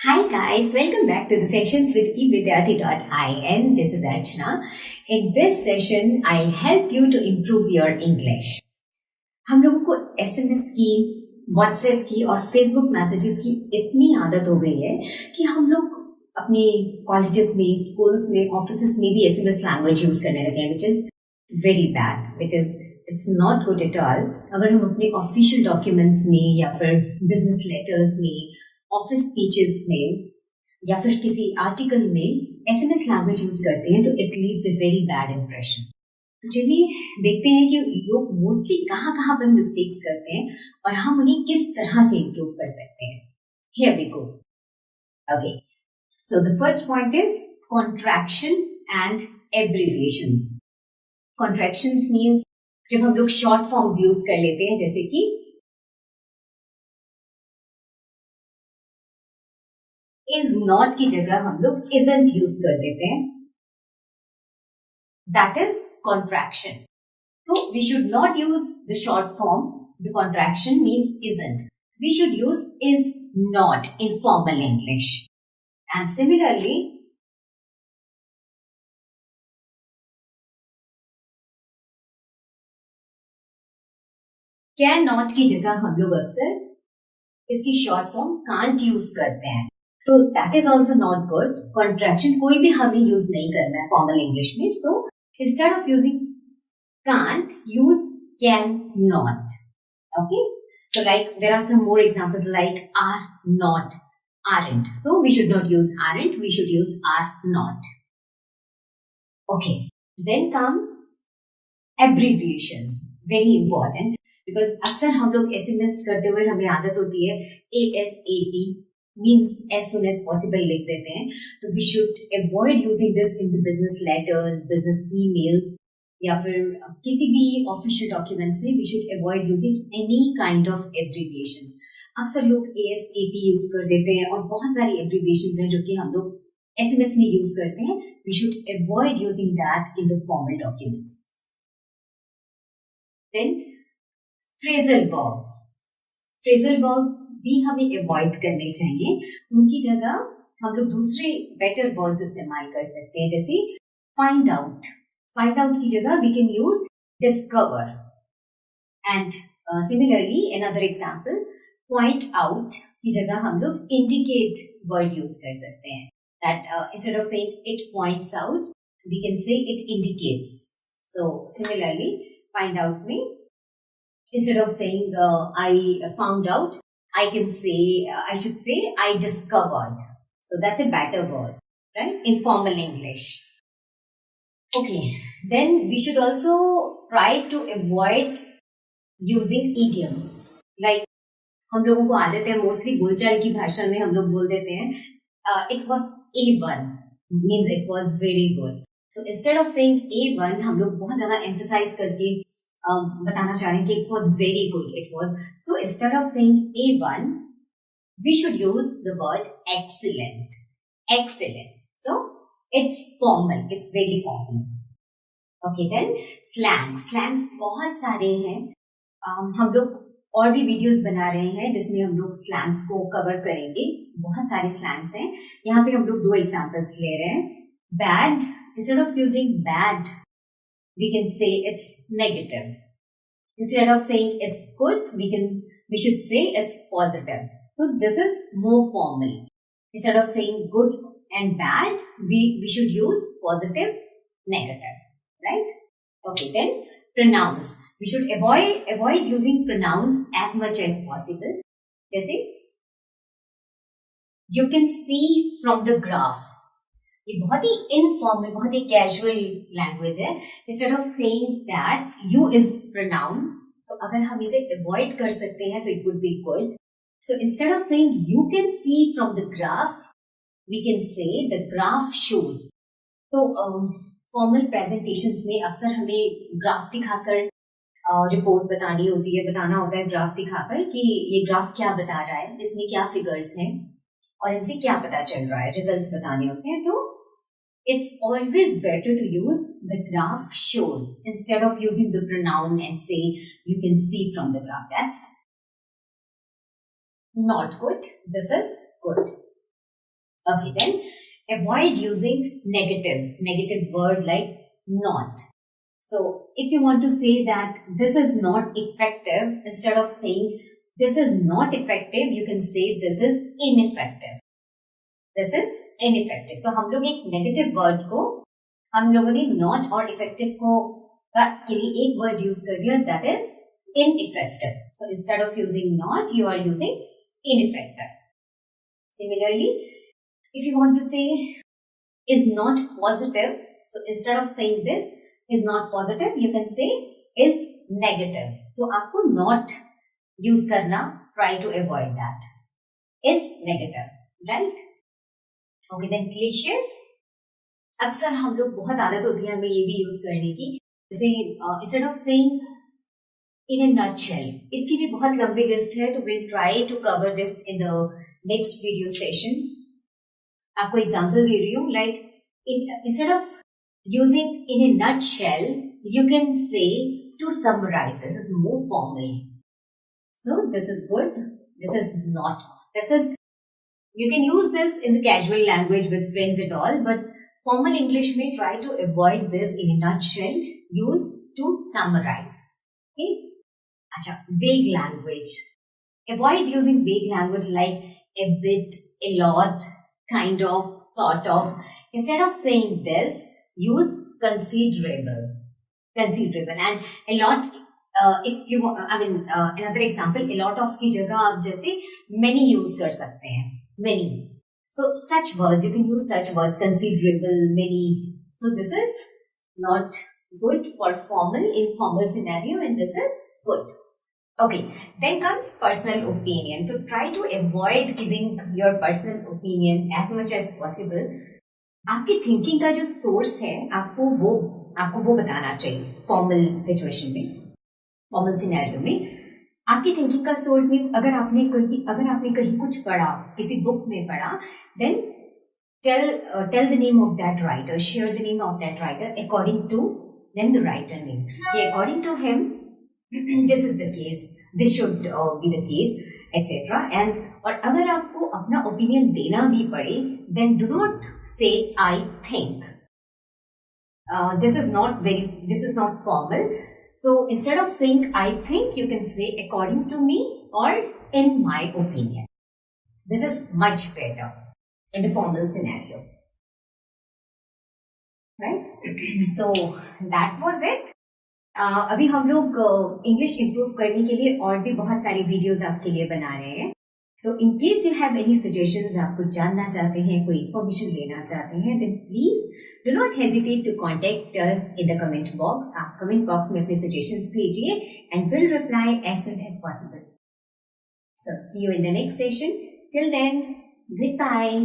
Hi guys, welcome back to the sessions with evidyarthi.in. This is Archana. In this session, I'll help you to improve your English. हम लोगों को SMS की, WhatsApp की और Facebook messages की इतनी आदत हो गई है कि हम लोग अपने कॉलेजेस में, स्कूल्स में, ऑफिसेस में भी SMS लैंग्वेज यूज करने लगे हैं, which is very bad, which is it's not good at all. अगर हम अपने ऑफिशियल डॉक्यूमेंट्स में या फिर बिजनेस लेटर्स में, ऑफिस स्पीचेस में या फिर किसी आर्टिकल में SMS लैंग्वेज यूज करते हैं तो it leaves a very bad impression. तो चलिए देखते हैं कि लोग मोस्टली कहाँ कहाँ पर मिस्टेक्स करते हैं और हम उन्हें किस तरह से इम्प्रूव कर सकते हैं। Here we go. Okay. So the first point is contraction and abbreviations. Contractions means जब हम लोग शॉर्ट फॉर्म्स यूज कर लेते हैं, जैसे कि is not की जगह हम लोग isn't यूज कर देते हैं, that is contraction. So we should not use the short form. The contraction means isn't. We should use is not in formal English. And similarly, cannot की जगह हम लोग अक्सर इसकी शॉर्ट फॉर्म can't यूज करते हैं, तो that is also not good. Contraction कोई भी हमें यूज नहीं करना है फॉर्मल इंग्लिश में. So instead of using can't, use cannot. Okay. So like there are some more examples like are not, aren't. So we should not use aren't. We should use are not. Okay. Then comes abbreviations. Very important because अक्सर हम लोग SMS करते हुए हमें आदत होती है ASAP means as soon as possible लिख देते हैं. तो we should avoid using this in the business letters, business emails या फिर किसी भी ऑफिशियल डॉक्यूमेंट्स में. We should avoid using any kind of abbreviations. अक्सर लोग ASAP यूज कर देते हैं और बहुत सारी abbreviations हैं जो कि हम लोग SMS में यूज करते हैं. We should avoid using that in the formal documents. Then phrasal verbs. Phrasal verbs भी हमें अवॉइड करने चाहिए. उनकी जगह हम लोग दूसरे बेटर वर्ड्स इस्तेमाल कर सकते हैं, जैसे फाइंड आउट. फाइंड आउट की जगह we can use discover. And similarly another example, point out की जगह हम लोग इंडिकेट वर्ड यूज कर सकते हैं. That instead of saying it points out, we can say it indicates. So similarly find out में instead of saying I found out, I can say I should say I discovered. So that's a better word, right? In formal English. Okay. Then we should also try to avoid using idioms. Like हम लोगों को आदत है mostly बोलचाल की भाषा में हम लोग बोल देते हैं it was A1 means it was very good. So instead of saying A1 हम लोग बहुत ज्यादा emphasize करके बताना चाह रहे हैं कि it was very good. It was. So instead of saying A1, we should use the word excellent. Excellent. So it's formal. It's very formal. Okay, then slangs. Slangs बहुत सारे हैं. हम लोग और भी वीडियोस बना रहे हैं जिसमें हम लोग स्लैंग्स को कवर करेंगे. बहुत सारे स्लैंग्स हैं. यहाँ पे हम लोग दो एग्जांपल्स ले रहे हैं. Bad. Instead of using bad, we can say it's negative. Instead of saying it's good, we should say it's positive. So this is more formal. Instead of saying good and bad, we should use positive, negative, right? Okay, then pronouns. We should avoid using pronouns as much as possible. जैसे you can see from the graph. ये बहुत ही informal, बहुत ही casual language है. Instead of saying that you is pronoun, तो अगर हम इसे अवॉइड कर सकते हैं तो it would be good. So instead of saying you can see from the graph, we can say the graph shows. तो फॉर्मल प्रेजेंटेशंस में अक्सर हमें ग्राफ दिखाकर रिपोर्ट बतानी होती है, बताना होता है ग्राफ दिखाकर कि ये ग्राफ क्या बता रहा है, इसमें क्या फिगर्स हैं और इनसे क्या पता चल रहा है, रिजल्ट्स बताने होते हैं. तो it's always better to use the graph shows instead of using the pronoun and say you can see from the graph. That's not good. This is good. Okay, then avoid using negative word like not. So if you want to say that this is not effective, instead of saying this is not effective, you can say this is ineffective. This is ineffective. तो हम लोग एक negative word को हम लोगों ने not और effective को के लिए एक वर्ड यूज कर दिया, that is ineffective. So instead of using not, you are using ineffective. Similarly, if you want to say is not positive, so instead of saying this is not positive, you can say is negative. तो आपको not use करना, try to avoid that. Is negative, right? Okay, then cliche. अक्सर हम लोग बहुत आदत होती है हमें ये भी यूज करने की, जैसे instead of saying in a nutshell, इसकी भी बहुत लंबी लिस्ट है, तो we'll try to cover this in the next video session. आपको एग्जांपल दे रही हूँ, like instead of using in a nutshell, you can say to summarize. This is more formal. So this is good. This is not. This is, you can use this in the casual language with friends and all, but formal English may try to avoid this in a nutshell. Use to summarize. Okay. Acha, vague language. Avoid using vague language like a bit, a lot, kind of, sort of. Instead of saying this, use considerable. Considerable. And a lot, if you, another example, a lot of की जगह आप जैसे many use कर सकते हैं. Many. So such words, you can use such words, considerable, many. So this is not good for formal, informal scenario, and this is good. Okay, then comes personal opinion. So try to avoid giving your personal opinion as much as possible. आपकी thinking का जो source है आपको वो बताना चाहिए formal situation में, formal scenario में. आपकी थिंकिंग का सोर्स मीन्स अगर आपने कहीं कुछ पढ़ा, किसी बुक में पढ़ा, then tell the name of that writer, share the name of that writer according to then the writer name. According to him, this is the case, this should be the case, etc. And और अगर आपको अपना opinion देना भी पड़े, then do not say I think. This is not formal. So instead of saying I think, you can say according to me or in my opinion. This is much better in the formal scenario. Right? So that was it. अभी हम लोग English improve करने के लिए और भी बहुत सारी वीडियोस आपके लिए बना रहे हैं. तो in case you have any suggestions, आप कुछ जानना चाहते हैं, कोई इन्फॉर्मेशन लेना चाहते हैं, then please do not hesitate to contact us in the comment box. आप कमेंट बॉक्स में अपने सजेशंस भेजिए and will reply as soon as possible. So see you in the next session. Till then, good bye.